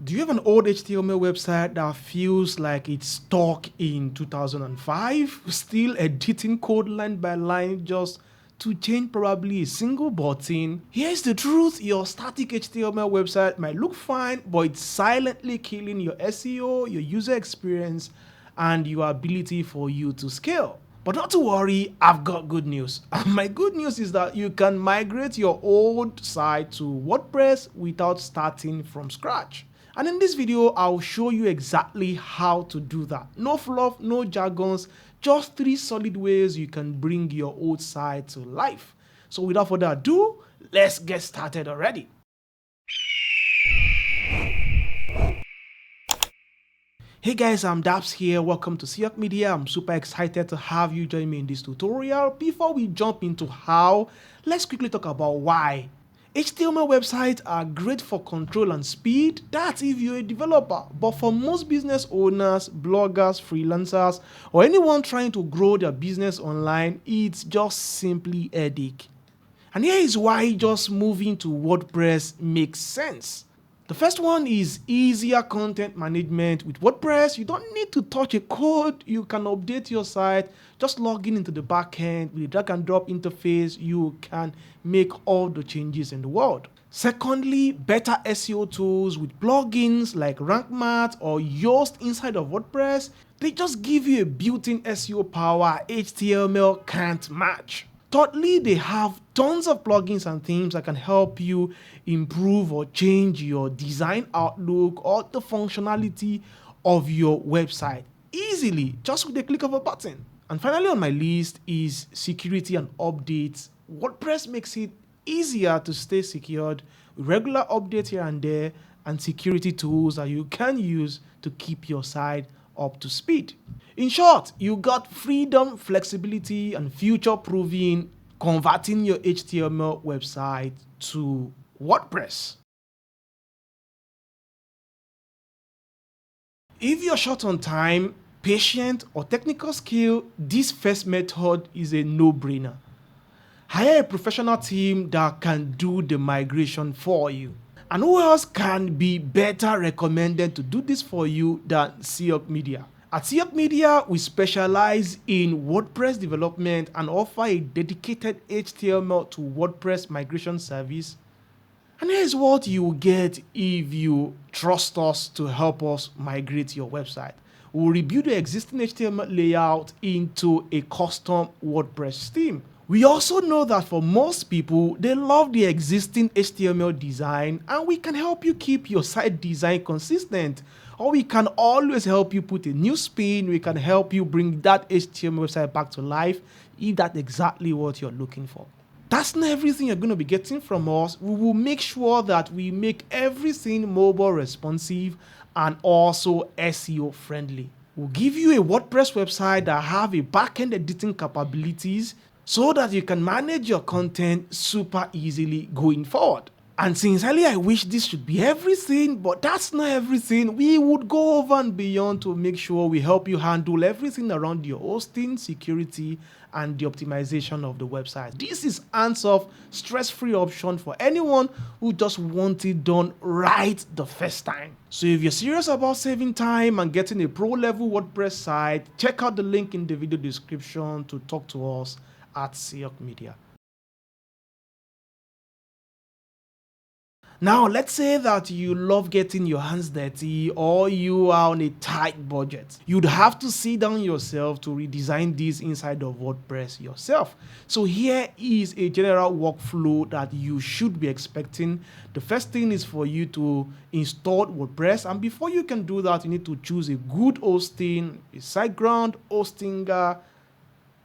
Do you have an old HTML website that feels like it's stuck in 2005? Still editing code line by line just to change probably a single button? Here's the truth: your static HTML website might look fine, but it's silently killing your SEO, your user experience, and your ability for you to scale. But not to worry, I've got good news. My good news is that you can migrate your old site to WordPress without starting from scratch. And in this video, I'll show you exactly how to do that. No fluff, no jargons, just 3 solid ways you can bring your old site to life. So without further ado, let's get started already. Hey guys, I'm Daps here. Welcome to Seahawk Media. I'm super excited to have you join me in this tutorial. Before we jump into how, let's quickly talk about why. HTML websites are great for control and speed. That's if you're a developer. But for most business owners, bloggers, freelancers, or anyone trying to grow their business online, it's just simply a headache. And here is why just moving to WordPress makes sense. The first one is easier content management. With WordPress, you don't need to touch a code. You can update your site. Just log in into the backend with a drag and drop interface. You can make all the changes in the world. Secondly, better SEO tools with plugins like RankMath or Yoast inside of WordPress. They just give you a built-in SEO power HTML can't match. Thirdly, they have tons of plugins and themes that can help you improve or change your design outlook or the functionality of your website easily, just with the click of a button. And finally on my list is security and updates. WordPress makes it easier to stay secured with regular updates here and there and security tools that you can use to keep your site up to speed. In short, you got freedom, flexibility, and future-proofing converting your HTML website to WordPress. If you're short on time, patient, or technical skill, this first method is a no-brainer. Hire a professional team that can do the migration for you. And who else can be better recommended to do this for you than Seahawk Media? At Seahawk Media, we specialize in WordPress development and offer a dedicated HTML to WordPress migration service. And here's what you will get if you trust us to help us migrate your website. We'll rebuild the existing HTML layout into a custom WordPress theme. We also know that for most people, they love the existing HTML design, and we can help you keep your site design consistent. Or we can always help you put a new spin. We can help you bring that HTML website back to life if that's exactly what you're looking for. That's not everything you're going to be getting from us. We will make sure that we make everything mobile responsive and also SEO friendly. We'll give you a WordPress website that have a backend editing capabilities so that you can manage your content super easily going forward. And sincerely, I wish this should be everything, but that's not everything. We would go over and beyond to make sure we help you handle everything around your hosting, security, and the optimization of the website. This is hands-off, stress-free option for anyone who just wants it done right the first time. So if you're serious about saving time and getting a pro-level WordPress site, check out the link in the video description to talk to us at Seahawk Media. Now, let's say that you love getting your hands dirty or you are on a tight budget. You'd have to sit down yourself to redesign this inside of WordPress yourself. So here is a general workflow that you should be expecting. The first thing is for you to install WordPress, and before you can do that, you need to choose a good hosting, a SiteGround, Hostinger,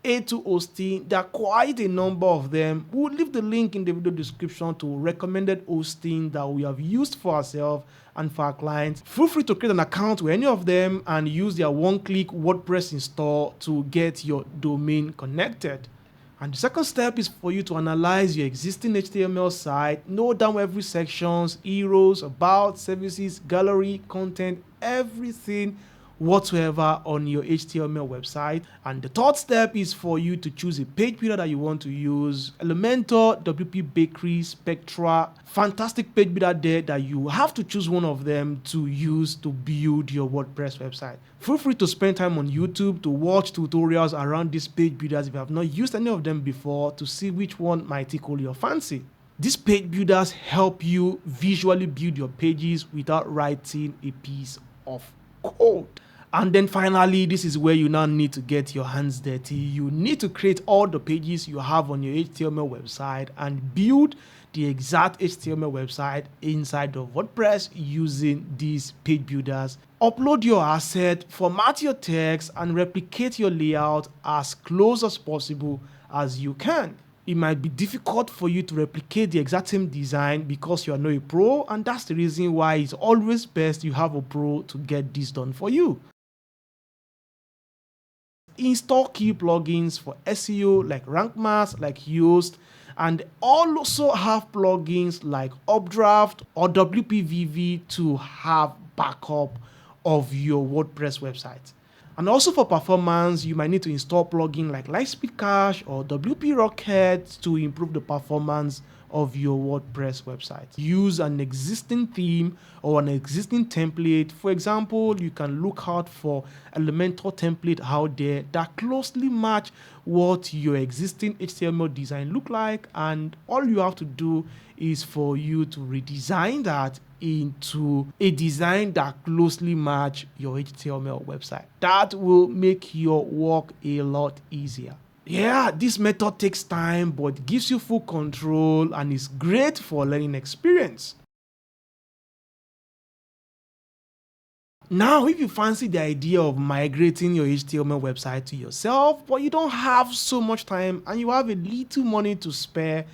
A2 hosting. There are quite a number of them. We'll leave the link in the video description to recommended hosting that we have used for ourselves and for our clients. Feel free to create an account with any of them and use their one-click WordPress install to get your domain connected. And the second step is for you to analyze your existing HTML site, note down every sections, heroes, about, services, gallery, content, everything whatsoever on your HTML website. And the third step is for you to choose a page builder that you want to use. Elementor, WP Bakery, Spectra, fantastic page builder there that you have to choose one of them to use to build your WordPress website. Feel free to spend time on YouTube to watch tutorials around these page builders if you have not used any of them before, to see which one might tickle your fancy. These page builders help you visually build your pages without writing a piece of code. And then finally, this is where you now need to get your hands dirty. You need to create all the pages you have on your HTML website and build the exact HTML website inside of WordPress using these page builders. Upload your asset, format your text, and replicate your layout as close as possible as you can. It might be difficult for you to replicate the exact same design because you are not a pro, and that's the reason why it's always best you have a pro to get this done for you. Install key plugins for SEO like Rank Math, like Yoast, and also have plugins like Updraft or WPVV to have backup of your WordPress website. And also for performance, you might need to install plugins like Lightspeed Cache or WP Rocket to improve the performance of your WordPress website. Use an existing theme or an existing template. For example, you can look out for Elementor template out there that closely match what your existing HTML design look like, and all you have to do is for you to redesign that into a design that closely match your HTML website. That will make your work a lot easier. Yeah, this method takes time, but gives you full control and is great for learning experience. Now, if you fancy the idea of migrating your HTML website to yourself, but you don't have so much time and you have a little money to spare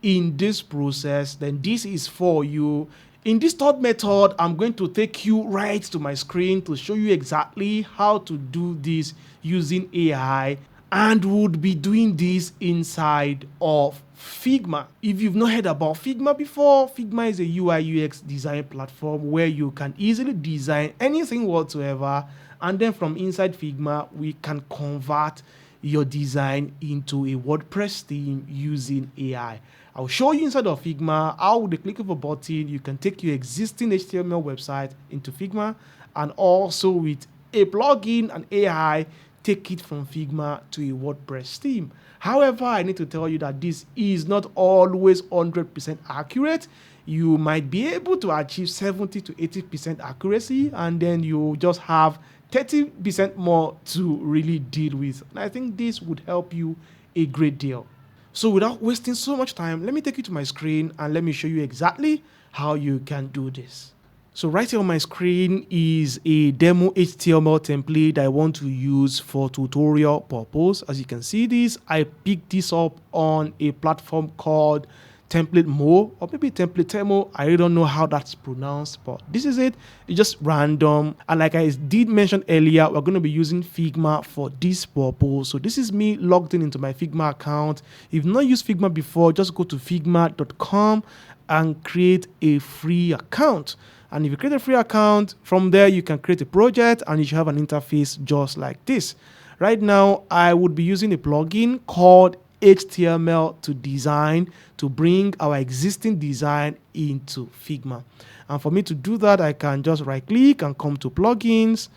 in this process, then this is for you. In this third method, I'm going to take you right to my screen to show you exactly how to do this using AI, and would be doing this inside of Figma. If you've not heard about Figma before, Figma is a UI UX design platform where you can easily design anything whatsoever, and then from inside Figma, we can convert your design into a WordPress theme using AI. I'll show you inside of Figma how with the click of a button, you can take your existing HTML website into Figma, and also with a plugin and AI, take it from Figma to a WordPress theme. However, I need to tell you that this is not always 100% accurate. You might be able to achieve 70 to 80% accuracy, and then you just have 30% more to really deal with. And I think this would help you a great deal. So without wasting so much time, let me take you to my screen and let me show you exactly how you can do this. So right here on my screen is a demo HTML template I want to use for tutorial purpose. As you can see this, I picked this up on a platform called Template Mo, or maybe Template Temo. I don't know how that's pronounced, but this is it. It's just random. And like I did mention earlier, we're going to be using Figma for this purpose. So this is me logged in into my Figma account. If you've not used Figma before, just go to figma.com and create a free account. And if you create a free account, from there you can create a project and you should have an interface just like this. Right now, I would be using a plugin called HTML to Design to bring our existing design into Figma. And for me to do that, I can just right click and come to plugins.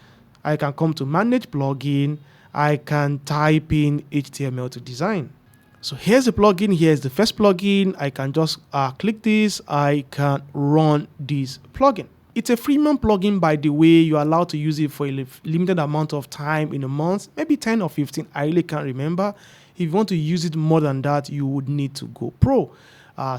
I can come to manage plugin. I can type in HTML to Design. So here's the plugin. Here's the first plugin. I can just click this. I can run this plugin. It's a freemium plugin, by the way. You're allowed to use it for a limited amount of time in a month, maybe 10 or 15. I really can't remember. If you want to use it more than that, you would need to go pro.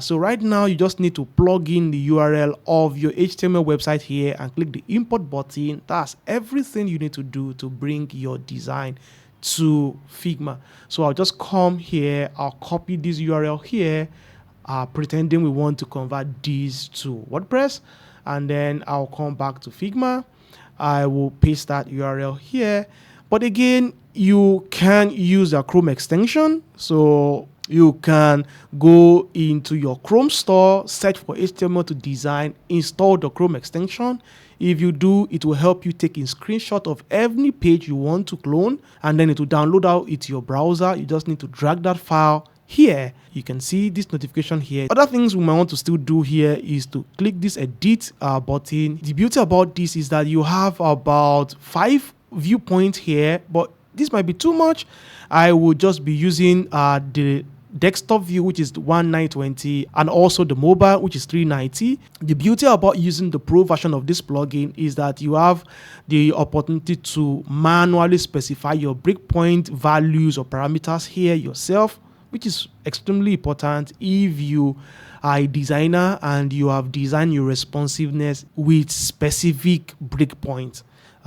So right now, you just need to plug in the URL of your HTML website here and click the import button. That's everything you need to do to bring your design to Figma. So I'll just come here, I'll copy this URL here, pretending we want to convert this to WordPress, and then I'll come back to Figma. I will paste that URL here. But again, you can use a Chrome extension. So You can go into your Chrome store, search for HTML to design, install the Chrome extension. If you do, it will help you take a screenshot of every page you want to clone, and then it will download out into your browser. You just need to drag that file here. You can see this notification here. Other things we might want to still do here is to click this edit button. The beauty about this is that you have about 5 viewpoints here, but this might be too much. I would just be using the desktop view, which is 1920, and also the mobile, which is 390. The beauty about using the pro version of this plugin is that you have the opportunity to manually specify your breakpoint values or parameters here yourself, which is extremely important if you are a designer and you have designed your responsiveness with specific breakpoints.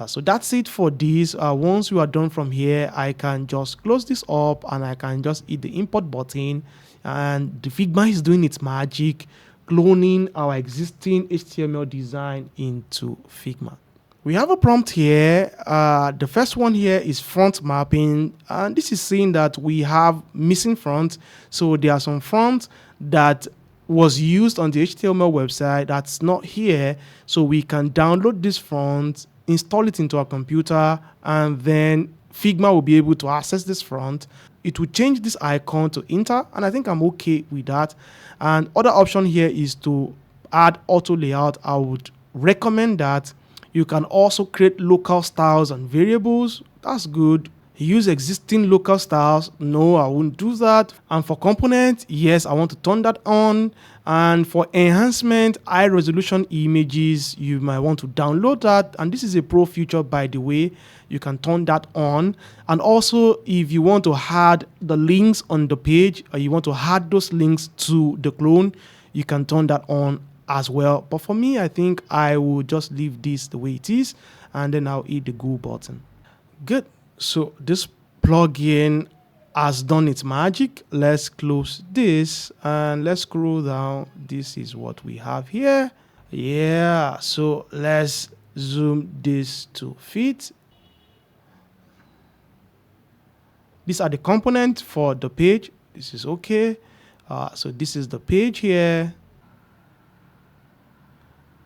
So that's it for this. Once we are done from here, I can just close this up and I can just hit the import button, and the Figma is doing its magic, cloning our existing HTML design into Figma. We have a prompt here. The first one here is front mapping, and this is saying that we have missing front. So there are some front that was used on the HTML website that's not here. So we can download this front, install it into our computer, and then Figma will be able to access this front. It will change this icon to enter, and I think I'm okay with that. And other option here is to add auto layout. I would recommend that. You can also create local styles and variables. That's good. Use existing local styles. No, I won't do that. And for component, yes, I want to turn that on. And for enhancement, high resolution images, you might want to download that. And this is a pro feature, by the way. You can turn that on. And also, if you want to add the links on the page, or you want to add those links to the clone, you can turn that on as well. But for me, I think I will just leave this the way it is, and then I'll hit the go button. Good. So this plugin has done its magic. Let's close this and let's scroll down. This is what we have here. Yeah, so let's zoom this to fit. These are the components for the page. This is okay. So this is the page here.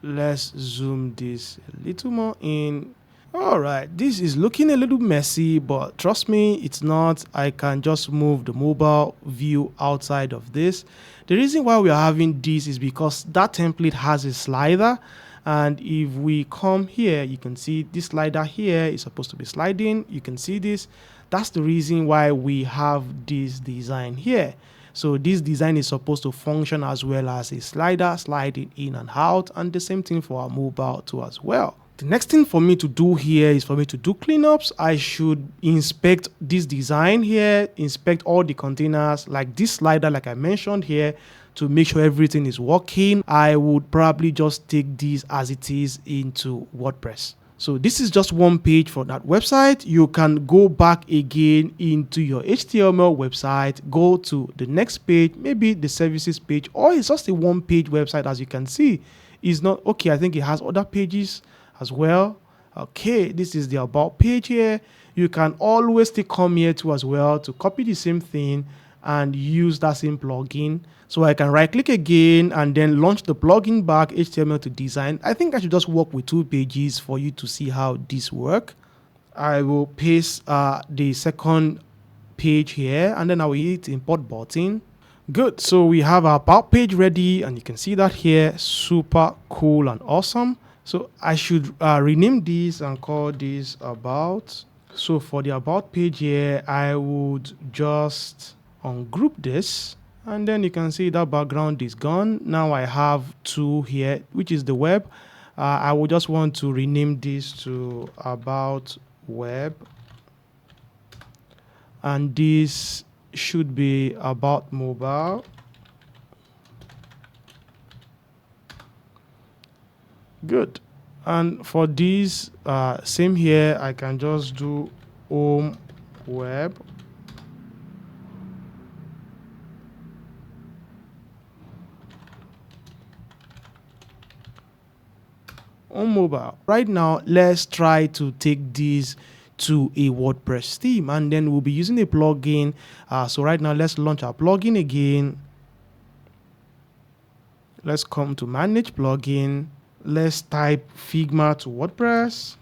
Let's zoom this a little more in. All right, this is looking a little messy, but trust me, it's not. I can just move the mobile view outside of this. The reason why we are having this is because that template has a slider, and if we come here, you can see this slider here is supposed to be sliding. You can see this. That's the reason why we have this design here. So this design is supposed to function as well as a slider, sliding in and out, and the same thing for our mobile too as well. The next thing for me to do here is for me to do cleanups. I should inspect this design here, inspect all the containers, like this slider, like I mentioned here, to make sure everything is working. I would probably just take this as it is into WordPress. So this is just one page for that website. You can go back again into your HTML website, go to the next page, maybe the services page, or it's just a one-page website. As you can see, it's not okay. I think it has other pages as well. Okay, this is the about page here. You can always still come here too as well to copy the same thing and use that same plugin. So I can right click again and then launch the plugin back, HTML to design. I think I should just work with 2 pages for you to see how this works. I will paste the second page here, and then I will hit import button. Good. So we have our about page ready, and you can see that here. Super cool and awesome. So I should rename this and call this about. So for the about page here, I would just ungroup this, and then you can see that background is gone. Now I have 2 here, which is the web. I would just want to rename this to about web, and this should be about mobile. Good. And for this, same here, I can just do home web. On mobile. Right now, let's try to take this to a WordPress theme. And then we'll be using a plugin. So right now, let's launch our plugin again. Let's come to manage plugin. Let's type Figma to WordPress.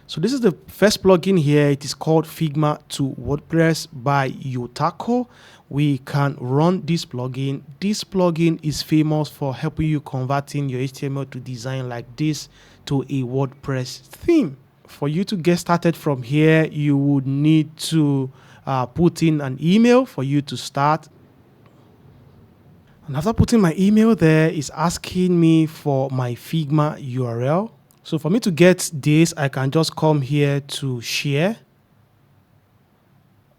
So this is the first plugin here. It is called Figma to WordPress by Yotako. We can run this plugin. This plugin is famous for helping you converting your HTML to design like this to a WordPress theme. For you to get started from here, you would need to put in an email for you to start. And after putting my email there, it's asking me for my Figma URL. So for me to get this, I can just come here to share.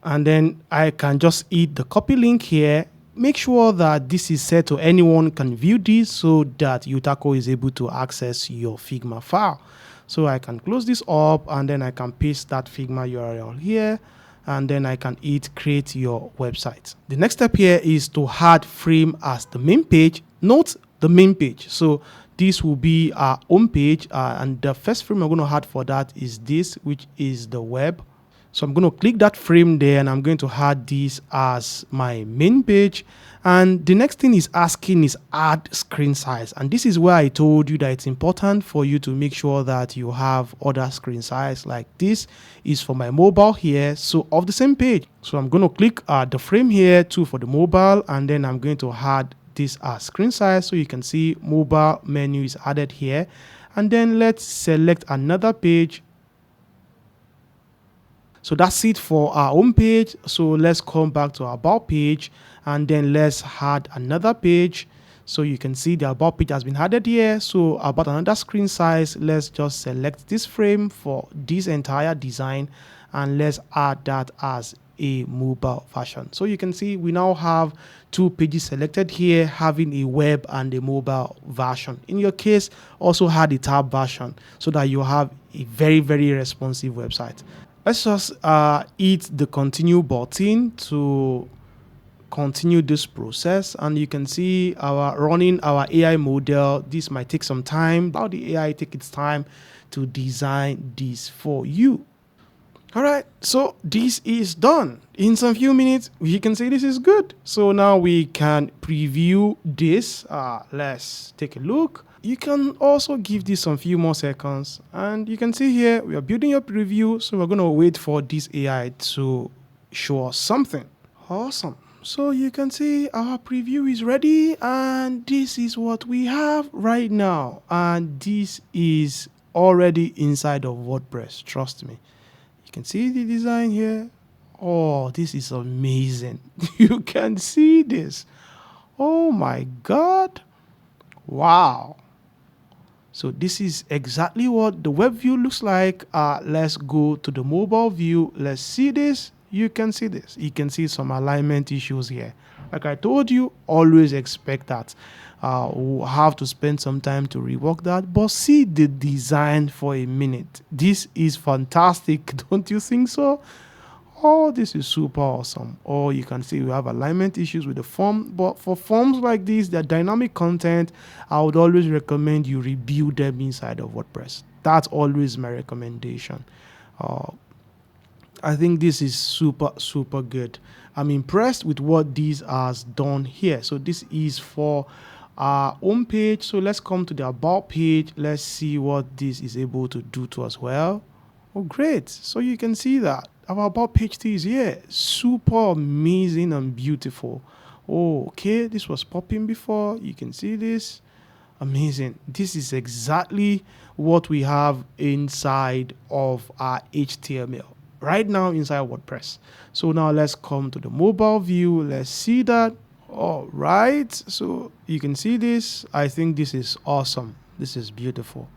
And then I can just hit the copy link here. Make sure that this is set so anyone can view this so that Yotako is able to access your Figma file. So I can close this up and then I can paste that Figma URL here. And then I can hit create your website. The next step here is to add frame as the main page. Note the main page. So this will be our home page. And the first frame I'm going to add for that is this, which is the web. So I'm going to click that frame there and I'm going to add this as my main page. And the next thing is asking is add screen size. And this is where I told you that it's important for you to make sure that you have other screen size. Like this is for my mobile here. So of the same page. So I'm going to click the frame here too for the mobile. And then I'm going to add this as screen size. So you can see mobile menu is added here. And then let's select another page. So that's it for our home page. So let's come back to our about page and then let's add another page. So you can see the about page has been added here. So about another screen size, let's just select this frame for this entire design and let's add that as a mobile version. So you can see we now have two pages selected here, having a web and a mobile version. In your case, also add a tab version so that you have a very, very responsive website. Let's just hit the continue button to continue this process, and you can see running our AI model. This might take some time. How the AI take its time to design this for you. All right, so this is done. In some few minutes, we can say this is good. So now we can preview this. Let's take a look. You can also give this some few more seconds, and you can see here we are building up review. So we're going to wait for this AI to show us something. Awesome. So you can see our preview is ready, and this is what we have right now. And this is already inside of WordPress. Trust me. You can see the design here. Oh, this is amazing. You can see this. Oh my God. Wow. So this is exactly what the web view looks like. Let's go to the mobile view. Let's see this. You can see this. You can see some alignment issues here. Like I told you, always expect that. We'll have to spend some time to rework that. But see the design for a minute. This is fantastic. Don't you think so? Oh, this is super awesome. Or you can see we have alignment issues with the form. But for forms like this, they're dynamic content. I would always recommend you rebuild them inside of WordPress. That's always my recommendation. I think this is super, super good. I'm impressed with what this has done here. So this is for our home page. So let's come to the about page. Let's see what this is able to do to us well. Oh, great. So you can see that our about page is here. Super amazing and beautiful. Oh, okay. This was popping before. You can see this. Amazing. This is exactly what we have inside of our HTML right now inside WordPress. So now let's come to the mobile view. Let's see that. All right. So you can see this. I think this is awesome. This is beautiful.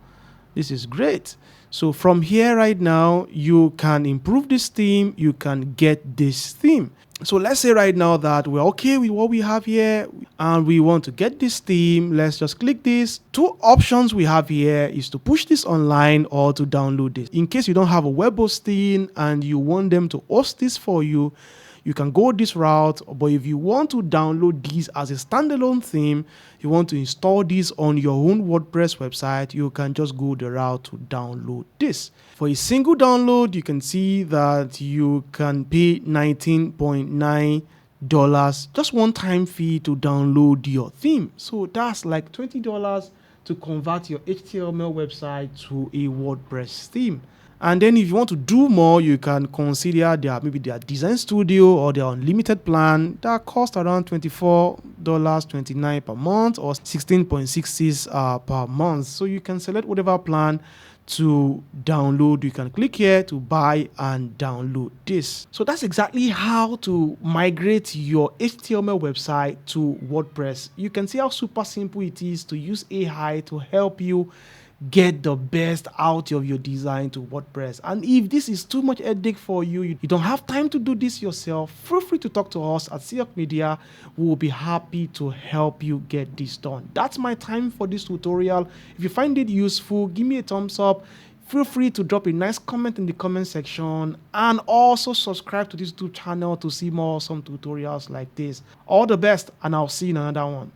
This is great. So from here right now, you can improve this theme. You can get this theme. So let's say right now that we're okay with what we have here and we want to get this theme. Let's just click this. Two options we have here is to push this online or to download this. In case you don't have a web hosting and you want them to host this for you, you can go this route. But if you want to download this as a standalone theme, you want to install this on your own WordPress website, you can just go the route to download this. For a single download, you can see that you can pay $19.9, just one-time fee to download your theme. So that's like $20 to convert your HTML website to a WordPress theme. And then if you want to do more, you can consider maybe their design studio or their unlimited plan that costs around $24.29 per month or 16.66 per month. So you can select whatever plan to download. You can click here to buy and download this. So that's exactly how to migrate your HTML website to WordPress. You can see how super simple it is to use AI to help you get the best out of your design to WordPress. And if this is too much headache for you, you don't have time to do this yourself, feel free to talk to us at Seahawk Media. We will be happy to help you get this done. That's my time for this tutorial. If you find it useful, give me a thumbs up. Feel free to drop a nice comment in the comment section, and also subscribe to this YouTube channel to see more awesome tutorials like this. All the best, and I'll see you in another one.